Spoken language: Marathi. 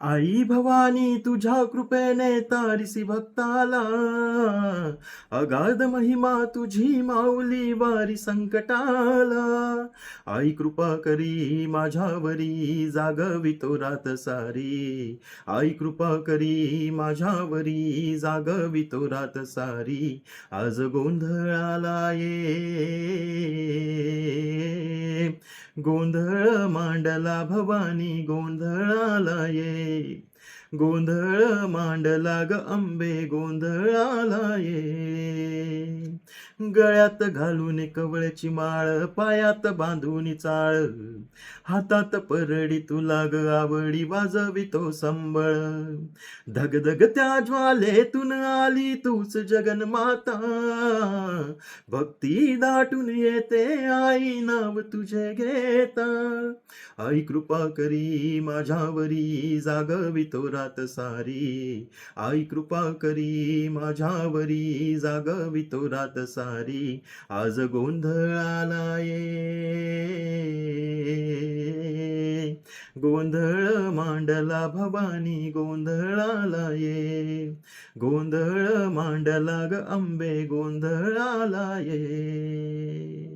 आई भवानी तुझ्या कृपेने तारिसी भक्ताला, अगाध महिमा तुझी माऊली वारी संकटाला. आई कृपा करी माझ्यावरी जागवितो रात सारी, आई कृपा करी माझ्यावरी जागवितो रात सारी. आज गोंधळाला ये, गोंधळ मांडला भवानी गोंधळाला ये, गोंधळ मांडला ग अंबे गोंधळाला ये. गळ्यात घालून कवळची माळ, पायात बांधून चाळ, हातात परडी तुला ग आवडी वाजवितो संबळ. धगधग त्या ज्वालेतून आली तूच जगन्माता, भक्ती दाटून येते आई नाव तुझे घेता. आई कृपा करी माझ्यावरी जागवितो रात सारी, आई कृपा करी माझ्यावरी जागवितो रात सारी. आज गोंधळाला ये, गोंधळ मांडला भवानी गोंधळाला ये, गोंधळ मांडला ग अंबे गोंधळाला ये.